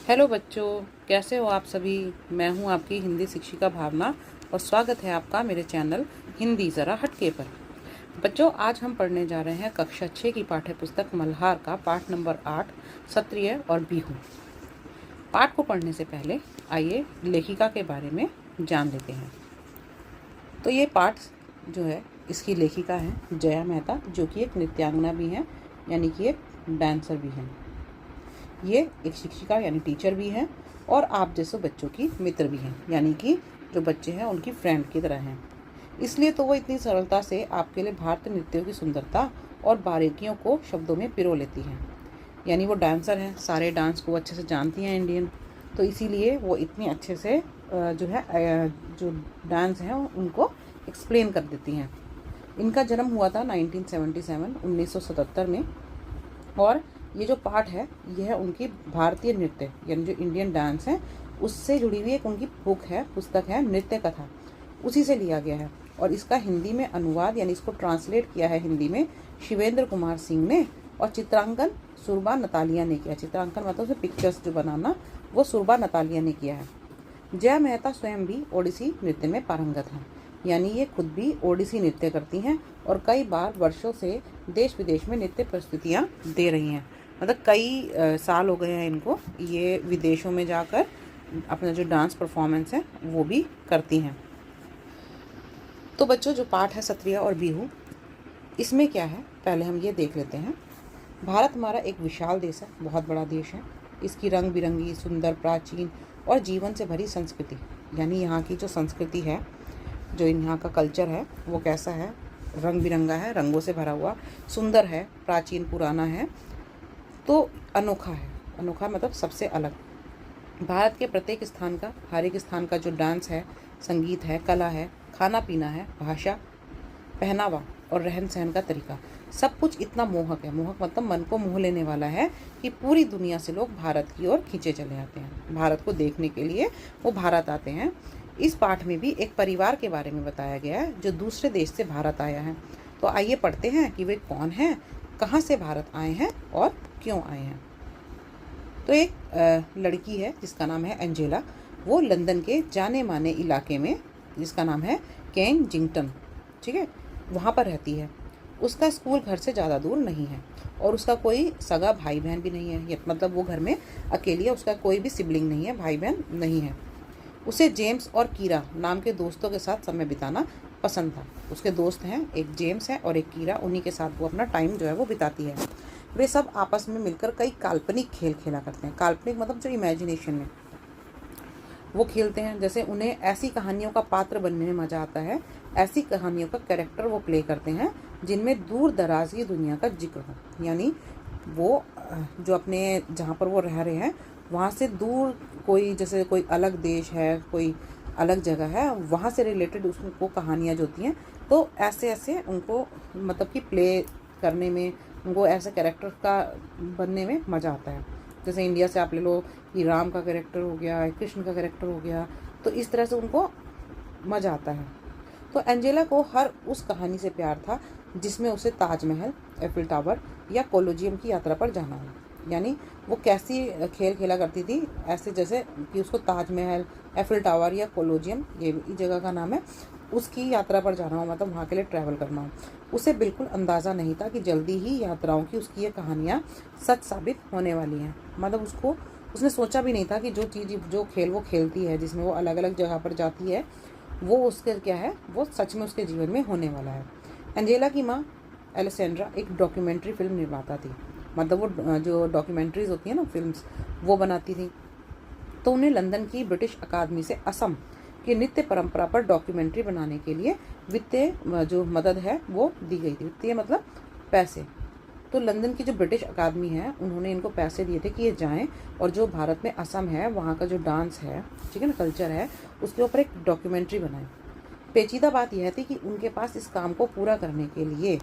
Hello बच्चों, कैसे हो आप सभी। मैं हूं आपकी हिंदी शिक्षिका भावना और स्वागत है आपका मेरे चैनल हिंदी ज़रा हटके पर। बच्चों, आज हम पढ़ने जा रहे हैं कक्षा 6 की पाठ्य पुस्तक मल्हार का पाठ नंबर 8 सत्रिय और बिहू। पाठ को पढ़ने से पहले आइए लेखिका के बारे में जान लेते हैं। तो ये पाठ जो है, इसकी लेखिका है जया मेहता, जो कि एक नृत्यांगना भी हैं, यानी कि एक डांसर भी हैं। ये एक शिक्षिका यानी टीचर भी हैं और आप जैसे बच्चों की मित्र भी हैं, यानी कि जो बच्चे हैं उनकी फ्रेंड की तरह हैं। इसलिए तो वो इतनी सरलता से आपके लिए भारतीय नृत्यों की सुंदरता और बारीकियों को शब्दों में पिरो लेती हैं। यानी वो डांसर हैं, सारे डांस को अच्छे से जानती हैं इंडियन, तो इसीलिए वो इतनी अच्छे से जो डांस हैं उनको एक्सप्लेन कर देती हैं। इनका जन्म हुआ था 1977 में, और ये जो पाठ है यह है उनकी भारतीय नृत्य यानी जो इंडियन डांस है उससे जुड़ी हुई एक उनकी बुक है, पुस्तक है, नृत्य कथा, उसी से लिया गया है। और इसका हिंदी में अनुवाद यानी इसको ट्रांसलेट किया है हिंदी में शिवेंद्र कुमार सिंह ने, और चित्रांकन सुरबा नतालिया ने किया। चित्रांकन मतलब से पिक्चर्स जो बनाना, वो सुरबा नतालिया ने किया है। जया मेहता स्वयं भी ओडिसी नृत्य में पारंगत हैं, यानी ये खुद भी ओडिसी नृत्य करती हैं और कई बार वर्षों से देश विदेश में नृत्य प्रस्तुतियाँ दे रही हैं। मतलब कई साल हो गए हैं इनको, ये विदेशों में जाकर अपना जो डांस परफॉर्मेंस है वो भी करती हैं। तो बच्चों, जो पाठ है सत्रिय और बिहू, इसमें क्या है पहले हम ये देख लेते हैं। भारत हमारा एक विशाल देश है, बहुत बड़ा देश है। इसकी रंग बिरंगी, सुंदर, प्राचीन और जीवन से भरी संस्कृति, यानी यहाँ की जो संस्कृति है, जो यहाँ का कल्चर है वो कैसा है, रंग बिरंगा है, रंगों से भरा हुआ, सुंदर है, प्राचीन पुराना है, तो अनोखा है। अनोखा मतलब सबसे अलग। भारत के प्रत्येक स्थान का, हर एक स्थान का जो डांस है, संगीत है, कला है, खाना पीना है, भाषा, पहनावा और रहन सहन का तरीका, सब कुछ इतना मोहक है। मोहक मतलब मन को मोह लेने वाला है कि पूरी दुनिया से लोग भारत की ओर खींचे चले आते हैं। भारत को देखने के लिए वो भारत आते हैं। इस पाठ में भी एक परिवार के बारे में बताया गया है जो दूसरे देश से भारत आया है। तो आइए पढ़ते हैं कि वे कौन हैं, कहाँ से भारत आए हैं और क्यों आए हैं। तो एक लड़की है जिसका नाम है एंजेला। वो लंदन के जाने माने इलाके में, जिसका नाम है केंजिंगटन, ठीक है, वहाँ पर रहती है। उसका स्कूल घर से ज़्यादा दूर नहीं है और उसका कोई सगा भाई बहन भी नहीं है। मतलब वो घर में अकेली है, उसका कोई भी सिबलिंग नहीं है, भाई बहन नहीं है। उसे जेम्स और कीरा नाम के दोस्तों के साथ समय बिताना पसंद था। उसके दोस्त हैं, एक जेम्स है और एक कीरा, उन्हीं के साथ वो अपना टाइम जो है वो बिताती है। वे सब आपस में मिलकर कई काल्पनिक खेल खेला करते हैं। काल्पनिक मतलब जो इमेजिनेशन में वो खेलते हैं। जैसे उन्हें ऐसी कहानियों का पात्र बनने में मज़ा आता है, ऐसी कहानियों का कैरेक्टर वो प्ले करते हैं जिनमें दूर दराज की दुनिया का जिक्र हो। यानी वो जो अपने जहाँ पर वो रह रहे हैं वहाँ से दूर कोई, जैसे कोई अलग देश है, कोई अलग जगह है, वहाँ से रिलेटेड उसको कहानियाँ जो होती हैं, तो ऐसे ऐसे उनको मतलब कि प्ले करने में, उनको ऐसे कैरेक्टर का बनने में मज़ा आता है। जैसे इंडिया से आप ले लो कि राम का कैरेक्टर हो गया, कृष्ण का कैरेक्टर हो गया, तो इस तरह से उनको मज़ा आता है। तो एंजेला को हर उस कहानी से प्यार था जिसमें उसे ताजमहल, एफिल टावर या कोलोजियम की यात्रा पर जाना हो। यानी वो कैसी खेल खेला करती थी, ऐसे जैसे कि उसको ताजमहल, एफिल टावर या कोलोजियम, ये जगह का नाम है, उसकी यात्रा पर जाना हो, मतलब वहाँ के लिए ट्रैवल करना हो। उसे बिल्कुल अंदाज़ा नहीं था कि जल्दी ही यात्राओं की उसकी ये कहानियाँ सच साबित होने वाली हैं। मतलब उसने सोचा भी नहीं था कि जो खेल वो खेलती है, जिसमें वो अलग अलग जगह पर जाती है, वो उसके क्या है, वो सच में उसके जीवन में होने वाला है। एंजेला की माँ एलेसेंड्रा एक डॉक्यूमेंट्री फिल्म निर्माता थी। मतलब वो जो डॉक्यूमेंट्रीज होती है ना, फिल्म्स, वो बनाती थी। तो उन्हें लंदन की ब्रिटिश अकादमी से असम की नृत्य परंपरा पर डॉक्यूमेंट्री बनाने के लिए वित्तीय जो मदद है वो दी गई थी। वित्तीय मतलब पैसे। तो लंदन की जो ब्रिटिश अकादमी है, उन्होंने इनको पैसे दिए थे कि ये जाएं और जो भारत में असम है वहाँ का जो डांस है, ठीक है ना, कल्चर है, उसके ऊपर एक डॉक्यूमेंट्री बनाएं। पेचीदा बात यह थी कि उनके पास इस काम को पूरा करने के लिए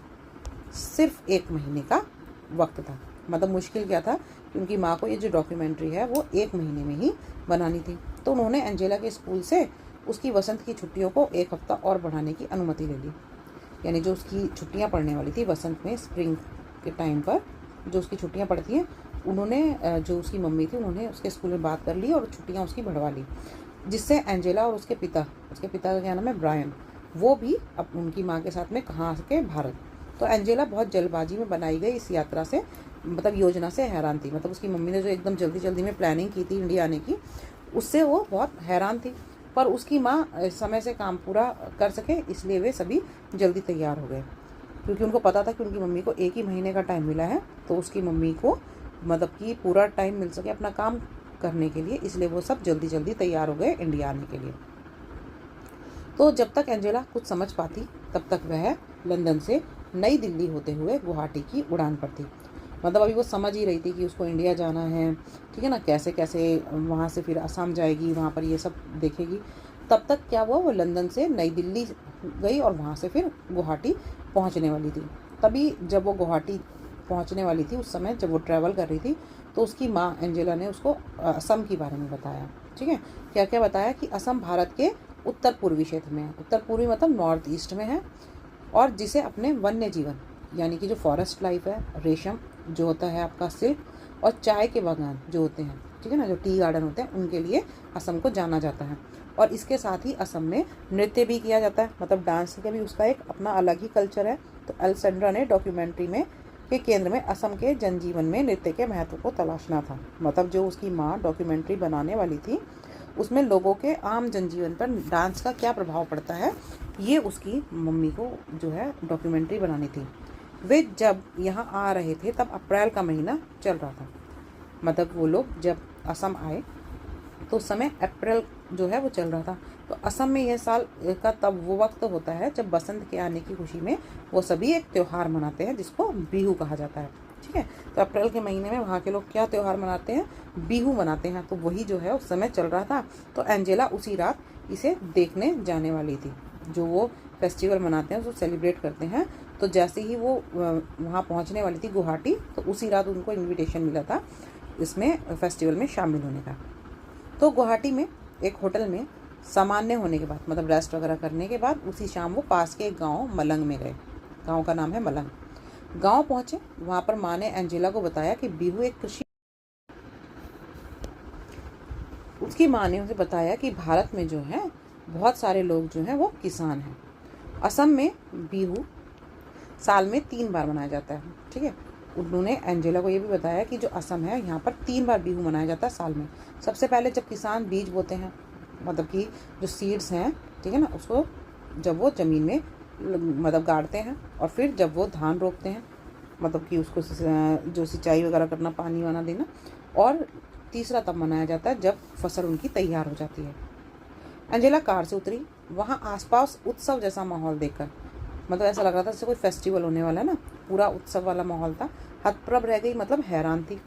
सिर्फ 1 महीने का वक्त था। मतलब मुश्किल क्या था कि उनकी माँ को ये जो डॉक्यूमेंट्री है वो 1 महीने में ही बनानी थी। तो उन्होंने एंजेला के स्कूल से उसकी वसंत की छुट्टियों को 1 हफ्ता और बढ़ाने की अनुमति ले ली। यानी जो उसकी छुट्टियाँ पड़ने वाली थी वसंत में, स्प्रिंग के टाइम पर जो उसकी छुट्टियाँ पड़ती हैं, उन्होंने जो उसकी मम्मी थी उन्होंने उसके स्कूल में बात कर ली और छुट्टियाँ उसकी बढ़वा ली, जिससे एंजेला और उसके पिता का क्या नाम है, ब्रायन, वो भी अब उनकी माँ के साथ में कहाँ के भारत। तो एंजेला बहुत जल्दबाजी में बनाई गई इस यात्रा से, मतलब योजना से हैरान थी। मतलब उसकी मम्मी ने जो एकदम जल्दी जल्दी में प्लानिंग की थी इंडिया आने की, उससे वो बहुत हैरान थी। पर उसकी माँ समय से काम पूरा कर सके इसलिए वे सभी जल्दी तैयार हो गए, क्योंकि उनको पता था कि उनकी मम्मी को 1 ही महीने का टाइम मिला है, तो उसकी मम्मी को मतलब कि पूरा टाइम मिल सके अपना काम करने के लिए, इसलिए वो सब जल्दी जल्दी तैयार हो गए इंडिया आने के लिए। तो जब तक एंजेला कुछ समझ पाती तब तक वह लंदन से नई दिल्ली होते हुए गुवाहाटी की उड़ान पर थी। मतलब अभी वो समझ ही रही थी कि उसको इंडिया जाना है, ठीक है ना, कैसे कैसे वहाँ से फिर असम जाएगी, वहाँ पर ये सब देखेगी। तब तक क्या हुआ, वो लंदन से नई दिल्ली गई और वहाँ से फिर गुवाहाटी पहुँचने वाली थी। तभी जब वो गुवाहाटी पहुँचने वाली थी, उस समय जब वो ट्रैवल कर रही थी, तो उसकी माँ एंजेला ने उसको असम के बारे में बताया। ठीक है, क्या क्या बताया कि असम भारत के उत्तर पूर्वी क्षेत्र में है। उत्तर पूर्वी मतलब नॉर्थ ईस्ट में है, और जिसे अपने वन्य जीवन यानी कि जो फॉरेस्ट लाइफ है, रेशम जो होता है आपका, सिल्क, और चाय के बागान जो होते हैं, ठीक है ना, जो टी गार्डन होते हैं, उनके लिए असम को जाना जाता है। और इसके साथ ही असम में नृत्य भी किया जाता है, मतलब डांस का भी उसका एक अपना अलग ही कल्चर है। तो एलेक्जेंड्रा ने डॉक्यूमेंट्री में के केंद्र में असम के जनजीवन में नृत्य के महत्व को तलाशना था। मतलब जो उसकी माँ डॉक्यूमेंट्री बनाने वाली थी, उसमें लोगों के आम जनजीवन पर डांस का क्या प्रभाव पड़ता है, ये उसकी मम्मी को जो है डॉक्यूमेंट्री बनानी थी। वे जब यहाँ आ रहे थे तब अप्रैल का महीना चल रहा था। मतलब वो लोग जब असम आए तो उस समय अप्रैल जो है वो चल रहा था। तो असम में यह साल का तब वो वक्त होता है जब बसंत के आने की खुशी में वो सभी एक त्यौहार मनाते हैं जिसको बिहू कहा जाता है। ठीक है, तो अप्रैल के महीने में वहाँ के लोग क्या त्यौहार मनाते हैं, बिहू मनाते हैं। तो वही जो है उस समय चल रहा था। तो एंजेला उसी रात इसे देखने जाने वाली थी। जो वो फेस्टिवल मनाते हैं उसको सेलिब्रेट करते हैं। तो जैसे ही वो वहाँ पहुँचने वाली थी गुवाहाटी, तो उसी रात उनको इन्विटेशन मिला था इसमें फेस्टिवल में शामिल होने का। तो गुवाहाटी में एक होटल में सामान्य होने के बाद, मतलब रेस्ट वगैरह करने के बाद, उसी शाम वो पास के एक गाँव मलंग में गए। गाँव का नाम है मलंग। गांव पहुंचे, वहां पर माँ ने एंजेला को बताया कि बिहू एक कृषि, उसकी माँ ने उसे बताया कि भारत में जो है बहुत सारे लोग जो हैं वो किसान हैं। असम में बिहू साल में 3 बार मनाया जाता है। ठीक है, उन्होंने एंजेला को ये भी बताया कि जो असम है यहाँ पर 3 बार बिहू मनाया जाता है साल में। सबसे पहले जब किसान बीज बोते हैं, मतलब कि जो सीड्स हैं, ठीक है ना, उसको जब वो ज़मीन में मतलब गाड़ते हैं, और फिर जब वो धान रोपते हैं, मतलब कि उसको जो सिंचाई वगैरह करना, पानी वाना देना, और तीसरा तब मनाया जाता है जब फसल उनकी तैयार हो जाती है। एंजेला कार से उतरी, वहाँ आसपास उत्सव जैसा माहौल देखकर, मतलब ऐसा लग रहा था जैसे कोई फेस्टिवल होने वाला है ना, पूरा उत्सव वाला माहौल था। हतप्रभ रह गई, मतलब हैरान थी।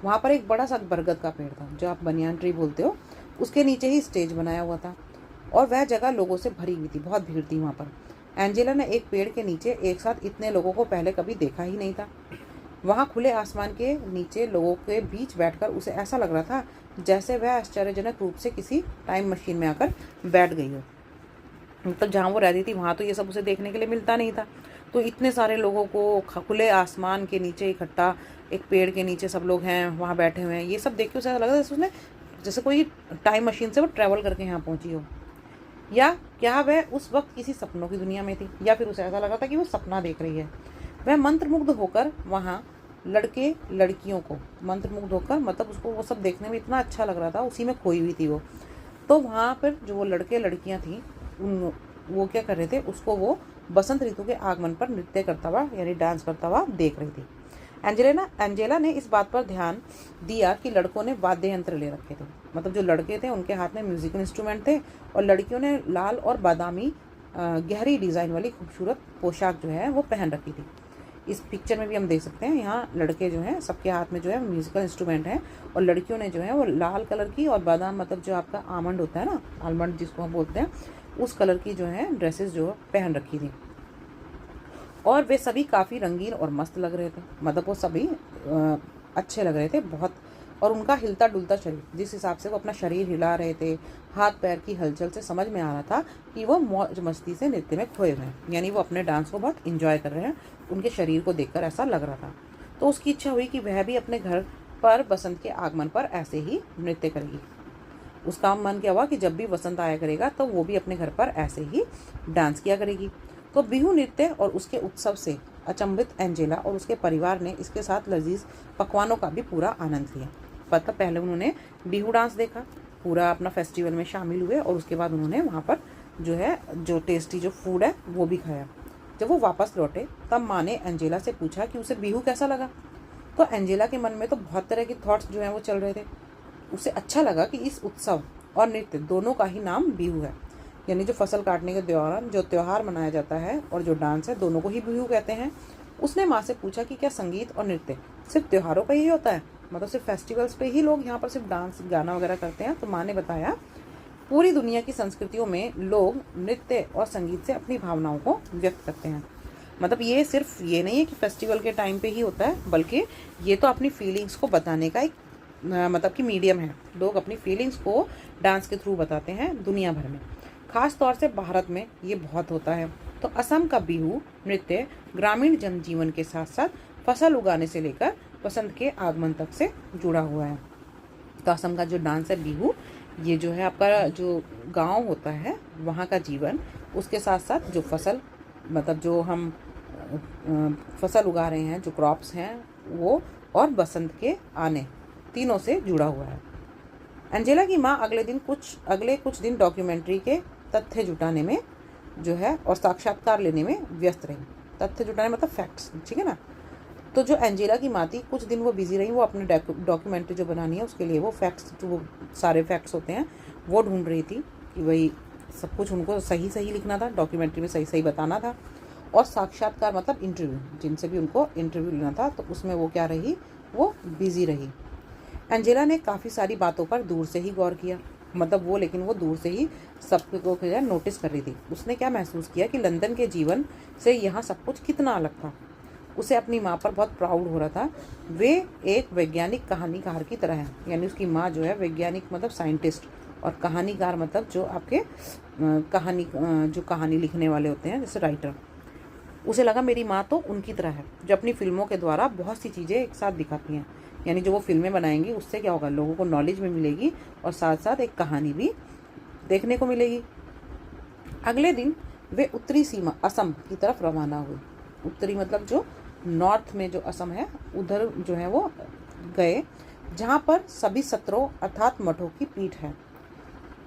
वहाँ पर एक बड़ा सा बरगद का पेड़ था, जो आप बनियान ट्री बोलते हो, उसके नीचे ही स्टेज बनाया हुआ था, और वह जगह लोगों से भरी हुई थी, बहुत भीड़ थी वहाँ पर। एंजेला ने एक पेड़ के नीचे एक साथ इतने लोगों को पहले कभी देखा ही नहीं था। वहाँ खुले आसमान के नीचे लोगों के बीच बैठकर उसे ऐसा लग रहा था जैसे वह आश्चर्यजनक रूप से किसी टाइम मशीन में आकर बैठ गई हो। मतलब जहाँ वो रहती थी वहाँ तो ये सब उसे देखने के लिए मिलता नहीं था। तो इतने सारे लोगों को खुले आसमान के नीचे इकट्ठा, एक पेड़ के नीचे सब लोग हैं, वहाँ बैठे हुए हैं, ये सब देख के उसे ऐसा लगा जैसे उसने जैसे कोई टाइम मशीन से वो ट्रैवल करके यहाँ पहुँची हो, या क्या वह उस वक्त किसी सपनों की दुनिया में थी, या फिर उसे ऐसा लगा था कि वो सपना देख रही है। वह मंत्रमुग्ध होकर वहाँ लड़के लड़कियों को, मंत्रमुग्ध होकर मतलब उसको वो सब देखने में इतना अच्छा लग रहा था, उसी में खोई हुई थी वो। तो वहाँ पर जो वो लड़के लड़कियाँ थी, वो क्या कर रहे थे, उसको वो बसंत ऋतु के आगमन पर नृत्य करता हुआ यानी डांस करता हुआ देख रही थी। एंजेला ने इस बात पर ध्यान दिया कि लड़कों ने वाद्य यंत्र ले रखे थे। मतलब जो लड़के थे उनके हाथ में म्यूजिकल इंस्ट्रूमेंट थे, और लड़कियों ने लाल और बादामी गहरी डिज़ाइन वाली खूबसूरत पोशाक जो है वो पहन रखी थी। इस पिक्चर में भी हम देख सकते हैं, यहाँ लड़के जो हैं सबके हाथ में जो है म्यूजिकल इंस्ट्रूमेंट हैं, और लड़कियों ने जो है वो लाल कलर की और बादाम, मतलब जो आपका आमंड होता है ना, आलमंड जिसको हम बोलते हैं, उस कलर की जो है ड्रेसेस जो पहन रखी थी। और वे सभी काफ़ी रंगीन और मस्त लग रहे थे। मतलब वो सभी अच्छे लग रहे थे बहुत, और उनका हिलता डुलता शरीर, जिस हिसाब से वो अपना शरीर हिला रहे थे, हाथ पैर की हलचल से समझ में आ रहा था कि वो मौज मस्ती से नृत्य में खोए हुए हैं, यानी वो अपने डांस को बहुत इंजॉय कर रहे हैं। उनके शरीर को देखकर ऐसा लग रहा था। तो उसकी इच्छा हुई कि वह भी अपने घर पर बसंत के आगमन पर ऐसे ही नृत्य करेगी। उसका मन क्या हुआ कि जब भी वसंत आया करेगा तो वो भी अपने घर पर ऐसे ही डांस किया करेगी। तो बिहू नृत्य और उसके उत्सव से अचंभित एंजेला और उसके परिवार ने इसके साथ लजीज पकवानों का भी पूरा आनंद लिया। पता पहले उन्होंने बिहू डांस देखा, पूरा अपना फेस्टिवल में शामिल हुए और उसके बाद उन्होंने वहाँ पर जो टेस्टी जो फूड है वो भी खाया। जब वो वापस लौटे तब माँ ने एंजेला से पूछा कि उसे बिहू कैसा लगा। तो एंजेला के मन में तो बहुत तरह के थॉट्स जो हैं वो चल रहे थे। उसे अच्छा लगा कि इस उत्सव और नृत्य दोनों का ही नाम बिहू है, यानी जो फसल काटने के दौरान जो त्यौहार मनाया जाता है और जो डांस है दोनों को ही बिहू कहते हैं। उसने माँ से पूछा कि क्या संगीत और नृत्य सिर्फ त्योहारों का ही होता है, मतलब सिर्फ फेस्टिवल्स पे ही लोग यहाँ पर सिर्फ डांस गाना वगैरह करते हैं। तो माँ ने बताया पूरी दुनिया की संस्कृतियों में लोग नृत्य और संगीत से अपनी भावनाओं को व्यक्त करते हैं। मतलब ये सिर्फ ये नहीं है कि फेस्टिवल के टाइम पे ही होता है, बल्कि ये तो अपनी फीलिंग्स को बताने का एक मतलब कि मीडियम है। लोग अपनी फीलिंग्स को डांस के थ्रू बताते हैं दुनिया भर में, खास तौर से भारत में ये बहुत होता है। तो असम का बिहू नृत्य ग्रामीण जनजीवन के साथ साथ फसल उगाने से लेकर बसंत के आगमन तक से जुड़ा हुआ है। तो असम का जो डांस है बिहू, ये जो है आपका जो गांव होता है वहाँ का जीवन, उसके साथ साथ जो फसल मतलब जो हम फसल उगा रहे हैं, जो क्रॉप्स हैं वो, और बसंत के आने, तीनों से जुड़ा हुआ है। एंजेला की माँ अगले कुछ दिन डॉक्यूमेंट्री के तथ्य जुटाने में जो है और साक्षात्कार लेने में व्यस्त रही। तथ्य जुटाने मतलब फैक्ट्स, ठीक है ना। तो जो एंजेला की माँ थी कुछ दिन वो बिजी रही, वो अपने डॉक्यूमेंट्री जो बनानी है उसके लिए वो फैक्ट्स, जो वो सारे फैक्ट्स होते हैं वो ढूंढ रही थी कि वही सब कुछ उनको सही सही लिखना था, डॉक्यूमेंट्री में सही सही बताना था। और साक्षात्कार मतलब इंटरव्यू, जिनसे भी उनको इंटरव्यू लेना था, तो उसमें वो क्या रही, वो बिजी रही। एंजेला ने काफ़ी सारी बातों पर दूर से ही गौर किया, मतलब वो लेकिन वो दूर से ही सबको नोटिस कर रही थी। उसने क्या महसूस किया कि लंदन के जीवन से यहाँ सब कुछ कितना अलग था। उसे अपनी माँ पर बहुत प्राउड हो रहा था। वे एक वैज्ञानिक कहानीकार की तरह है, यानी उसकी माँ जो है वैज्ञानिक मतलब साइंटिस्ट, और कहानीकार मतलब जो आपके कहानी लिखने वाले होते हैं, जैसे राइटर। उसे लगा मेरी माँ तो उनकी तरह है, जो अपनी फिल्मों के द्वारा बहुत सी चीज़ें एक साथ दिखाती हैं। यानी जो वो फिल्में बनाएंगी उससे क्या होगा, लोगों को नॉलेज में मिलेगी और साथ साथ एक कहानी भी देखने को मिलेगी। अगले दिन वे उत्तरी सीमा असम की तरफ रवाना हुए। उत्तरी मतलब जो नॉर्थ में जो असम है उधर जो है वो गए, जहाँ पर सभी सत्रों अर्थात मठों की पीठ है।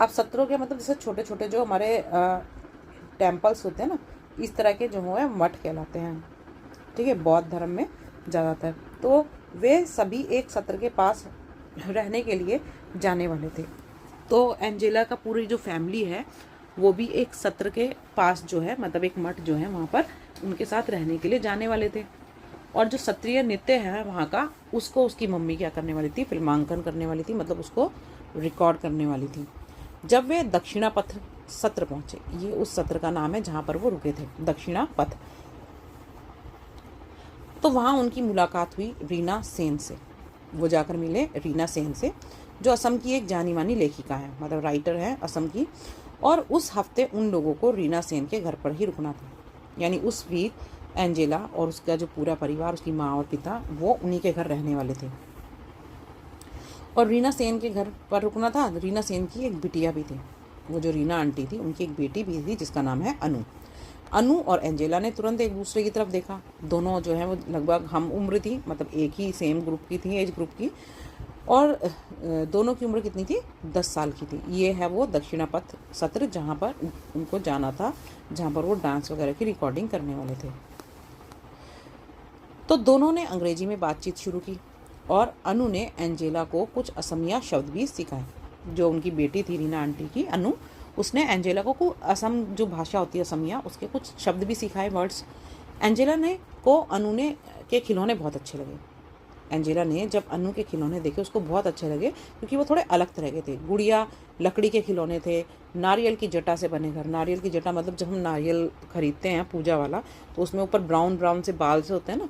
अब सत्रों के मतलब जैसे छोटे छोटे जो हमारे टेम्पल्स होते हैं ना, इस तरह के जो है मठ कहलाते हैं, ठीक है, बौद्ध धर्म में ज़्यादातर। तो वे सभी एक सत्र के पास रहने के लिए जाने वाले थे। तो एंजेला का पूरी जो फैमिली है वो भी एक सत्र के पास जो है मतलब एक मठ जो है वहाँ पर उनके साथ रहने के लिए जाने वाले थे। और जो क्षत्रिय नृत्य है वहाँ का, उसको उसकी मम्मी क्या करने वाली थी, फिल्मांकन करने वाली थी, मतलब उसको रिकॉर्ड करने वाली थी। जब वे दक्षिणापथ सत्र पहुँचे, ये उस सत्र का नाम है जहाँ पर वो रुके थे, दक्षिणापथ। तो वहाँ उनकी मुलाकात हुई रीना सेन से। वो जाकर मिले रीना सेन से, जो असम की एक जानी मानी लेखिका है, मतलब राइटर है असम की। और उस हफ्ते उन लोगों को रीना सेन के घर पर ही रुकना था, यानी उस वीक एंजेला और उसका जो पूरा परिवार, उसकी माँ और पिता, वो उन्हीं के घर रहने वाले थे। और रीना सेन के घर पर रुकना था। रीना सेन की एक बिटिया भी थी, वो जो रीना आंटी थी उनकी एक बेटी भी थी जिसका नाम है अनु। अनु और एंजेला ने तुरंत एक दूसरे की तरफ देखा। दोनों जो है वो लगभग हम उम्र थी, मतलब एक ही सेम ग्रुप की थी, एज ग्रुप की। और दोनों की उम्र कितनी थी, 10 साल की थी। ये है वो दक्षिणापथ सत्र जहाँ पर उनको जाना था, जहाँ पर वो डांस वगैरह की रिकॉर्डिंग करने वाले थे। तो दोनों ने अंग्रेजी में बातचीत शुरू की और अनु ने एंजेला को कुछ असमिया शब्द भी सिखाए। जो उनकी बेटी थी रीना आंटी की, अनु, उसने एंजेला को असम जो भाषा होती है असमिया, उसके कुछ शब्द भी सिखाए, वर्ड्स। एंजेला ने को अनु ने के खिलौने बहुत अच्छे लगे। एंजेला ने जब अनु के खिलौने देखे उसको बहुत अच्छे लगे, क्योंकि वो थोड़े अलग तरह के थे। गुड़िया लकड़ी के खिलौने थे, नारियल की जटा से बने घर। नारियल की जटा मतलब जब हम नारियल खरीदते हैं पूजा वाला, तो उसमें ऊपर ब्राउन ब्राउन से बाल से होते हैं ना,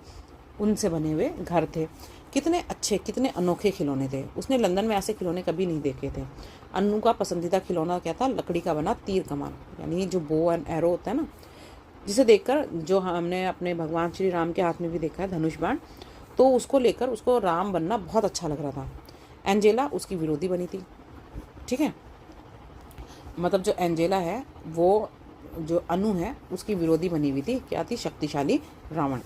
उनसे बने हुए घर थे। कितने अच्छे, कितने अनोखे खिलौने थे। उसने लंदन में ऐसे खिलौने कभी नहीं देखे थे। अनु का पसंदीदा खिलौना क्या था, लकड़ी का बना तीर कमान, यानी जो बो एंड एरो होता है ना, जिसे देखकर जो हमने अपने भगवान श्री राम के हाथ में भी देखा है, धनुष बाण, तो उसको लेकर उसको राम बनना बहुत अच्छा लग रहा था। एंजेला उसकी विरोधी बनी थी, ठीक है। मतलब जो एंजेला है वो, जो अनु है उसकी विरोधी बनी हुई थी। क्या थी? शक्तिशाली रावण।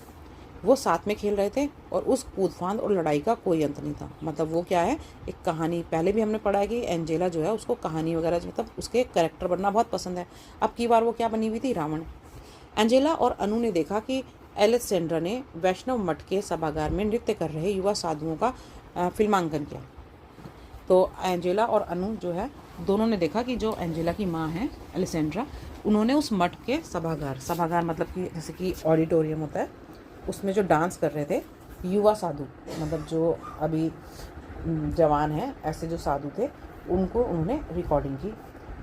वो साथ में खेल रहे थे और उस कूदफांद और लड़ाई का कोई अंत नहीं था। मतलब वो क्या है, एक कहानी, पहले भी हमने पढ़ा है कि एंजेला जो है उसको कहानी वगैरह, मतलब उसके कैरेक्टर बनना बहुत पसंद है। अब की बार वो क्या बनी हुई थी? रावण। एंजेला और अनु ने देखा कि एलेक्सेंड्रा ने वैष्णव मठ के सभागार में नृत्य कर रहे युवा साधुओं का फिल्मांकन किया। तो एंजेला और अनु जो है दोनों ने देखा कि जो एंजेला की माँ है एलेक्सेंड्रा, उन्होंने उस मठ के सभागार मतलब कि जैसे कि ऑडिटोरियम होता है, उसमें जो डांस कर रहे थे युवा साधु, मतलब जो अभी जवान हैं ऐसे जो साधु थे, उनको उन्होंने रिकॉर्डिंग की।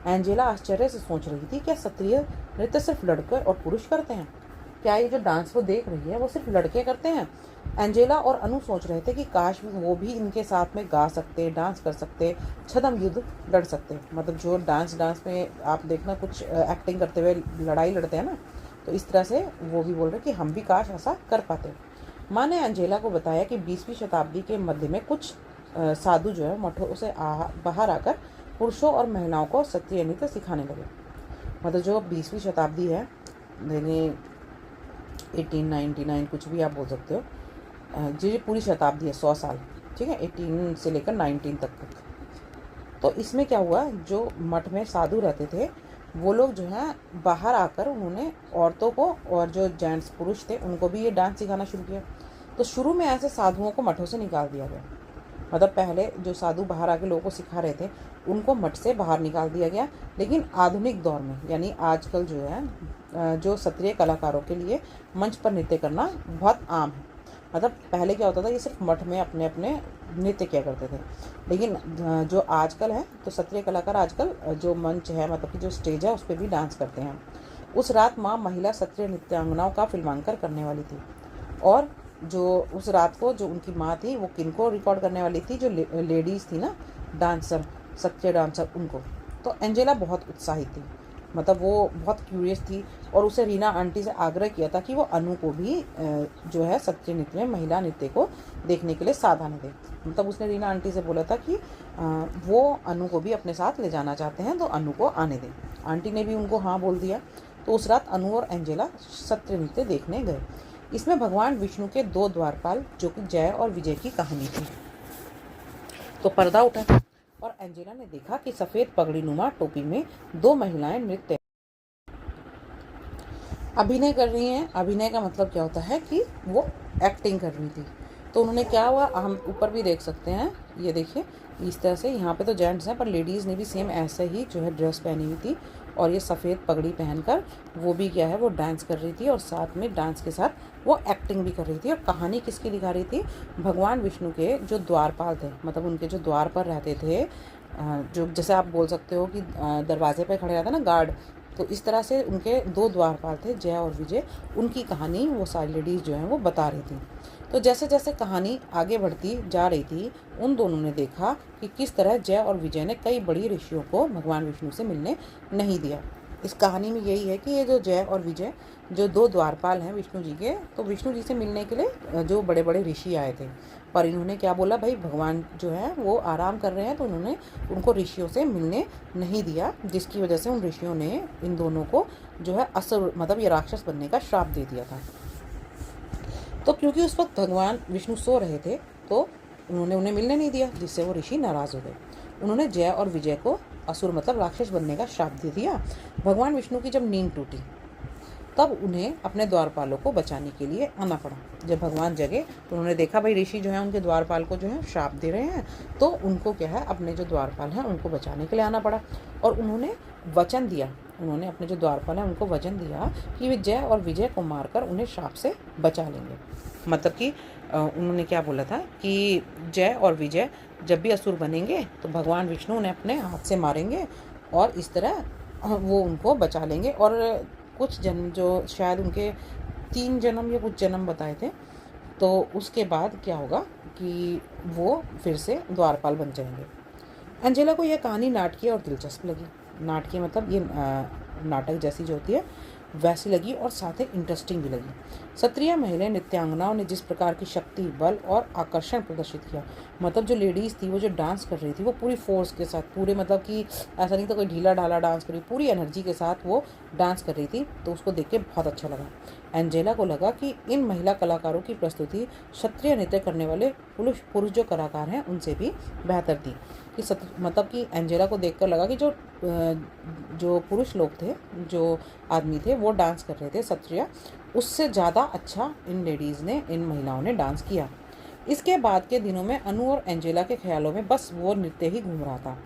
एंजेला आश्चर्य से सोच रही थी, क्या क्षत्रिय नृत्य सिर्फ लड़के और पुरुष करते हैं? क्या ये जो डांस वो देख रही है वो सिर्फ लड़के करते हैं? एंजेला और अनु सोच रहे थे कि काश वो भी इनके साथ में गा सकते, डांस कर सकते, छद्म युद्ध लड़ सकते। मतलब जो डांस में आप देखना कुछ एक्टिंग करते हुए लड़ाई लड़ते हैं ना, तो इस तरह से वो भी बोल रहे कि हम भी काश ऐसा कर पाते। माँ ने एंजेला को बताया कि 20वीं शताब्दी के मध्य में कुछ साधु जो है मठों से बाहर आकर पुरुषों और महिलाओं को क्षत्रिय नृत्य सिखाने लगे। मतलब जो 20वीं शताब्दी है, यानी 1899 कुछ भी आप बोल सकते हो, जो पूरी शताब्दी है 100 साल, ठीक है, 18 से लेकर 19 तक। तो इसमें क्या हुआ, जो मठ में साधु रहते थे वो लोग जो है बाहर आकर उन्होंने औरतों को और जो जेंट्स पुरुष थे उनको भी ये डांस सिखाना शुरू किया। तो शुरू में ऐसे साधुओं को मठों से निकाल दिया गया। मतलब पहले जो साधु बाहर आके लोगों को सिखा रहे थे उनको मठ से बाहर निकाल दिया गया। लेकिन आधुनिक दौर में, यानी आजकल जो है जो क्षत्रिय कलाकारों के लिए मंच पर नृत्य करना बहुत आम है। मतलब पहले क्या होता था, ये सिर्फ मठ में अपने अपने नृत्य किया करते थे। लेकिन जो आजकल है, तो क्षत्रिय कलाकार आजकल जो मंच है, मतलब कि जो स्टेज है उस पर भी डांस करते हैं। उस रात माँ महिला क्षत्रिय नृत्यांगनाओं का फिल्मांकन करने वाली थी। और जो उस रात को जो उनकी माँ थी वो किनको रिकॉर्ड करने वाली थी? जो लेडीज़ थी ना, डांसर, क्षत्रिय डांसर, उनको। तो एंजेला बहुत उत्साहित थी, मतलब वो बहुत क्यूरियस थी और उसे रीना आंटी से आग्रह किया था कि वो अनु को भी जो है क्षत्रिय नृत्य में, महिला नृत्य को देखने के लिए साथ आने दें। मतलब उसने रीना आंटी से बोला था कि वो अनु को भी अपने साथ ले जाना चाहते हैं, तो अनु को आने दें। आंटी ने भी उनको हाँ बोल दिया। तो उस रात अनु और एंजेला क्षत्रिय नृत्य देखने गए। इसमें भगवान विष्णु के 2 द्वारपाल, जो कि जय और विजय की कहानी थी। तो पर्दा उठा और एंजेला ने देखा कि सफ़ेद पगड़ी नुमा टोपी में 2 महिलाएं नृत्य अभिनय कर रही हैं। अभिनय का मतलब क्या होता है कि वो एक्टिंग कर रही थी। तो उन्होंने क्या हुआ, हम ऊपर भी देख सकते हैं, ये देखिए इस तरह से। यहाँ पे तो जेंट्स हैं पर लेडीज़ ने भी सेम ऐसे ही जो है ड्रेस पहनी हुई थी और ये सफ़ेद पगड़ी पहनकर वो भी क्या है, वो डांस कर रही थी और साथ में डांस के साथ वो एक्टिंग भी कर रही थी। और कहानी किसकी दिखा रही थी? भगवान विष्णु के जो द्वारपाल थे, मतलब उनके जो द्वार पर रहते थे, जो जैसे आप बोल सकते हो कि दरवाजे पर खड़े रहते ना गार्ड, तो इस तरह से उनके 2 द्वारपाल थे, जय और विजय। उनकी कहानी वो सारी लेडीज़ जो हैं वो बता रही थी। तो जैसे जैसे कहानी आगे बढ़ती जा रही थी, उन दोनों ने देखा कि किस तरह जय और विजय ने कई बड़ी ऋषियों को भगवान विष्णु से मिलने नहीं दिया। इस कहानी में यही है कि ये जो जय और विजय, जो 2 द्वारपाल हैं विष्णु जी के, तो विष्णु जी से मिलने के लिए जो बड़े बड़े ऋषि आए थे, पर इन्होंने क्या बोला, भाई भगवान जो है वो आराम कर रहे हैं, तो उन्होंने उनको ऋषियों से मिलने नहीं दिया, जिसकी वजह से उन ऋषियों ने इन दोनों को जो है असुर, मतलब ये राक्षस बनने का श्राप दे दिया था। तो क्योंकि उस वक्त भगवान विष्णु सो रहे थे, तो उन्होंने उन्हें मिलने नहीं दिया, जिससे वो ऋषि नाराज़ हो गए। उन्होंने जय और विजय को असुर मतलब राक्षस बनने का श्राप दे दिया। भगवान विष्णु की जब नींद टूटी, तब उन्हें अपने द्वारपालों को बचाने के लिए आना पड़ा। जब भगवान जगे तो उन्होंने देखा भाई ऋषि जो है उनके द्वारपाल को जो है श्राप दे रहे हैं, तो उनको क्या है, अपने जो द्वारपाल हैं उनको बचाने के लिए आना पड़ा। और उन्होंने वचन दिया, उन्होंने अपने जो द्वारपाल हैं उनको वचन दिया कि वे जय और विजय को मारकर उन्हें श्राप से बचा लेंगे। मतलब कि उन्होंने क्या बोला था कि जय और विजय जब भी असुर बनेंगे तो भगवान विष्णु उन्हें अपने हाथ से मारेंगे और इस तरह वो उनको बचा लेंगे। और कुछ जन्म, जो शायद उनके 3 जन्म या कुछ जन्म बताए थे, तो उसके बाद क्या होगा कि वो फिर से द्वारपाल बन जाएंगे। अंजेला को यह कहानी नाटकीय और दिलचस्प लगी। नाटकीय मतलब ये नाटक जैसी जो होती है, वैसी लगी और साथ ही इंटरेस्टिंग भी लगी। क्षत्रिय महिला नृत्यांगनाओं ने जिस प्रकार की शक्ति, बल और आकर्षण प्रदर्शित किया, मतलब जो लेडीज़ थी वो जो डांस कर रही थी वो पूरी फोर्स के साथ, पूरे मतलब कि ऐसा नहीं था कोई ढीला ढाला डांस कर रही, पूरी एनर्जी के साथ वो डांस कर रही थी। तो उसको देख के बहुत अच्छा लगा। एंजेला को लगा कि इन महिला कलाकारों की प्रस्तुति क्षत्रिय नृत्य करने वाले पुरुष जो कलाकार हैं उनसे भी बेहतर थी। कि मतलब कि एंजेला को देखकर लगा कि जो पुरुष लोग थे, जो आदमी थे वो डांस कर रहे थे क्षत्रिय, उससे ज़्यादा अच्छा इन लेडीज़ ने, इन महिलाओं ने डांस किया। इसके बाद के दिनों में अनु और एंजेला के ख्यालों में बस वो नृत्य ही घूम रहा था।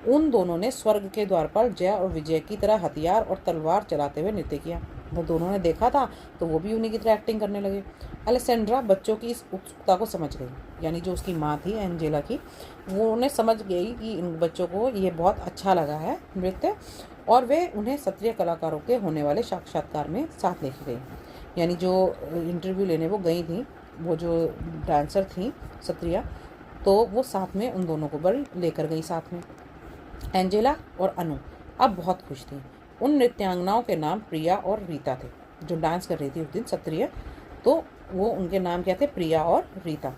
उन दोनों ने स्वर्ग के द्वार पर जय और विजय की तरह हथियार और तलवार चलाते हुए नृत्य किया। तो दोनों ने देखा था तो वो भी उन्हीं की तरह एक्टिंग करने लगे। अलेसेंड्रा बच्चों की इस उत्सुकता को समझ गई, यानी जो उसकी माँ थी एंजेला की, वो उन्हें समझ गई कि इन बच्चों को ये बहुत अच्छा लगा है नृत्य, और वे उन्हें क्षत्रिय कलाकारों के होने वाले साक्षात्कार में साथ लेके गई। यानी जो इंटरव्यू लेने वो गई थी, वो जो डांसर थी क्षत्रिय, तो वो साथ में उन दोनों को बल लेकर गई साथ में। एंजेला और अनु अब बहुत खुश थी। उन नृत्यांगनाओं के नाम प्रिया और रीता थे, जो डांस कर रही थी उस दिन क्षत्रिय, तो वो उनके नाम क्या थे, प्रिया और रीता।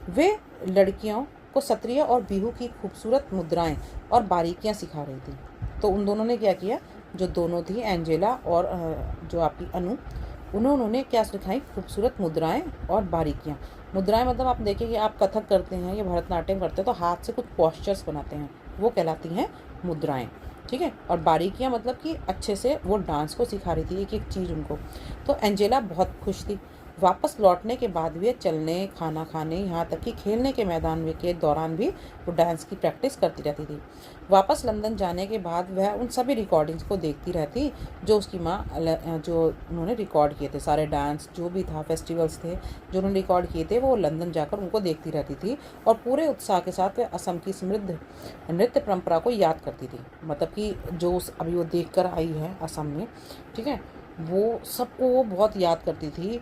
वे लड़कियों को क्षत्रिय और बिहू की खूबसूरत मुद्राएं और बारीकियां सिखा रही थी। तो उन दोनों ने क्या किया, जो दोनों थी एंजेला और जो आपकी अनु, उन्होंने क्या सिखाई, खूबसूरत मुद्राएं और बारीकियां। मुद्राएं मतलब आप देखिए कि आप कथक करते हैं या भरतनाट्यम करते हैं तो हाथ से कुछ पोस्चर्स बनाते हैं, वो कहलाती हैं मुद्राएं, ठीक है। और बारीकियां मतलब कि अच्छे से वो डांस को सिखा रही थी, एक एक चीज़ उनको। तो एंजेला बहुत खुश थी। वापस लौटने के बाद भी चलने, खाना खाने, यहाँ तक कि खेलने के मैदान में के दौरान भी वो डांस की प्रैक्टिस करती रहती थी। वापस लंदन जाने के बाद वह उन सभी रिकॉर्डिंग्स को देखती रहती जो उसकी माँ, जो उन्होंने रिकॉर्ड किए थे, सारे डांस जो भी था, फेस्टिवल्स थे जो उन्होंने रिकॉर्ड किए थे, वो लंदन जाकर उनको देखती रहती थी और पूरे उत्साह के साथ वह असम की समृद्ध नृत्य परंपरा को याद करती थी। मतलब कि जो अभी वो देख कर आई है असम में, ठीक है, वो सबको वो बहुत याद करती थी।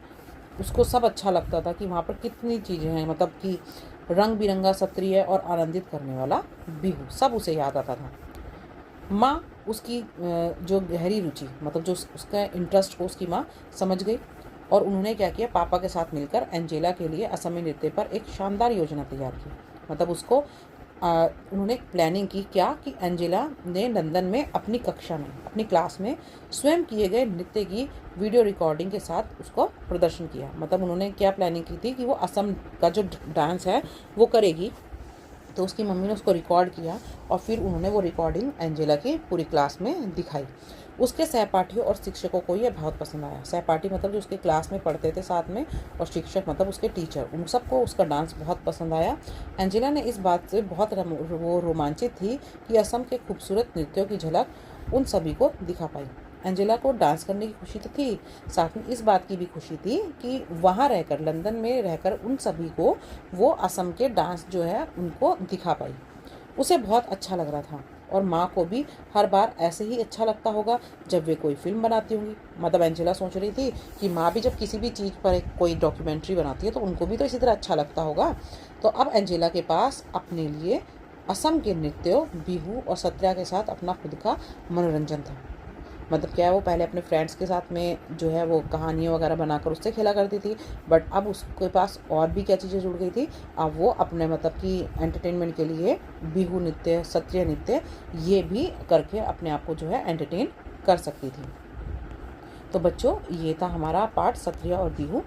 उसको सब अच्छा लगता था कि वहाँ पर कितनी चीज़ें हैं, मतलब कि रंग बिरंगा, क्षत्रिय और आनंदित करने वाला बिहू, सब उसे याद आता था। माँ उसकी जो गहरी रुचि, मतलब जो उसका इंटरेस्ट को उसकी माँ समझ गई और उन्होंने क्या किया, पापा के साथ मिलकर एंजेला के लिए असमी नृत्य पर एक शानदार योजना तैयार की। मतलब उसको उन्होंने प्लानिंग की क्या कि एंजेला ने लंदन में अपनी कक्षा में, अपनी क्लास में स्वयं किए गए नृत्य की वीडियो रिकॉर्डिंग के साथ उसको प्रदर्शन किया। मतलब उन्होंने क्या प्लानिंग की थी कि वो असम का जो डांस है वो करेगी, तो उसकी मम्मी ने उसको रिकॉर्ड किया और फिर उन्होंने वो रिकॉर्डिंग एंजेला की पूरी क्लास में दिखाई। उसके सहपाठियों और शिक्षकों को ये बहुत पसंद आया। सहपाठी मतलब जो उसके क्लास में पढ़ते थे साथ में, और शिक्षक मतलब उसके टीचर, उन सबको उसका डांस बहुत पसंद आया। एंजेला ने इस बात से बहुत वो रोमांचित थी कि असम के खूबसूरत नृत्यों की झलक उन सभी को दिखा पाई। एंजेला को डांस करने की खुशी तो थी, साथ में इस बात की भी खुशी थी कि वहाँ रहकर, लंदन में रहकर उन सभी को वो असम के डांस जो है उनको दिखा पाई। उसे बहुत अच्छा लग रहा था और माँ को भी हर बार ऐसे ही अच्छा लगता होगा जब वे कोई फिल्म बनाती होंगी। मतलब एंजेला सोच रही थी कि माँ भी जब किसी भी चीज़ पर कोई डॉक्यूमेंट्री बनाती है तो उनको भी तो इसी तरह अच्छा लगता होगा। तो अब एंजेला के पास अपने लिए असम के नृत्यों, बिहू और सत्रिया के साथ अपना खुद का मनोरंजन था। मतलब क्या है, वो पहले अपने फ्रेंड्स के साथ में जो है वो कहानियाँ वगैरह बनाकर उससे खेला करती थी, बट अब उसके पास और भी क्या चीज़ें जुड़ गई थी। अब वो अपने मतलब कि एंटरटेनमेंट के लिए बिहू नृत्य, सत्रिय नृत्य, ये भी करके अपने आप को जो है एंटरटेन कर सकती थी। तो बच्चों, ये था हमारा पार्ट सत्रिय और बिहू।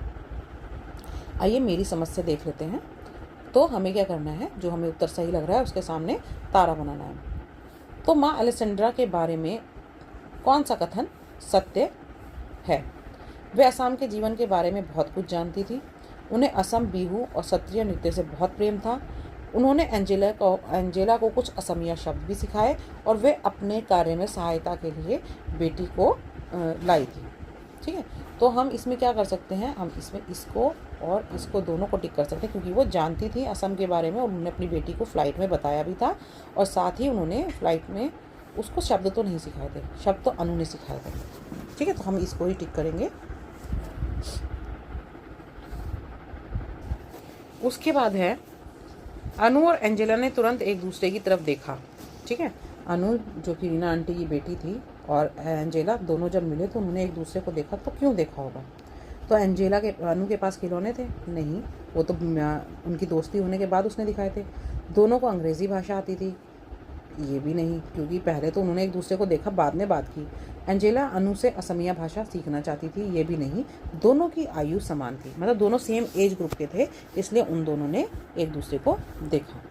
आइए मेरी समस्या देख लेते हैं। तो हमें क्या करना है, जो हमें उत्तर सही लग रहा है उसके सामने तारा बनाना है। तो माँ अलेसेंड्रा के बारे में कौन सा कथन सत्य है? वे असम के जीवन के बारे में बहुत कुछ जानती थी। उन्हें असम बिहू और सत्रिय नृत्य से बहुत प्रेम था। उन्होंने एंजेला को कुछ असमिया शब्द भी सिखाए और वे अपने कार्य में सहायता के लिए बेटी को लाई थी। ठीक है, तो हम इसमें क्या कर सकते हैं, हम इसमें इसको और इसको दोनों को टिक कर सकते हैं, क्योंकि वो जानती थी असम के बारे में और उन्होंने अपनी बेटी को फ़्लाइट में बताया भी था, और साथ ही उन्होंने फ़्लाइट में उसको शब्द तो नहीं सिखाए थे, शब्द तो अनु ने सिखाए थे। ठीक है, तो हम इसको ही टिक करेंगे। उसके बाद है, अनु और एंजेला ने तुरंत एक दूसरे की तरफ देखा। ठीक है, अनु जो कि रीना आंटी की बेटी थी और एंजेला दोनों जब मिले तो उन्होंने एक दूसरे को देखा, तो क्यों देखा होगा? तो एंजेला के अनु के पास खिलौने थे? नहीं, वो तो उनकी दोस्ती होने के बाद उसने दिखाए थे। दोनों को अंग्रेज़ी भाषा आती थी? ये भी नहीं, क्योंकि पहले तो उन्होंने एक दूसरे को देखा, बाद में बात की। एंजेला अनु से असमिया भाषा सीखना चाहती थी? ये भी नहीं। दोनों की आयु समान थी, मतलब दोनों सेम एज ग्रुप के थे, इसलिए उन दोनों ने एक दूसरे को देखा।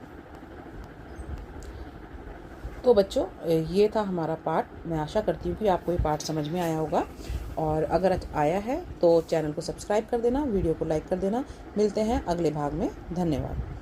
तो बच्चों, ये था हमारा पाठ। मैं आशा करती हूँ कि आपको ये पाठ समझ में आया होगा, और अगर आया है तो चैनल को सब्सक्राइब कर देना, वीडियो को लाइक कर देना। मिलते हैं अगले भाग में। धन्यवाद।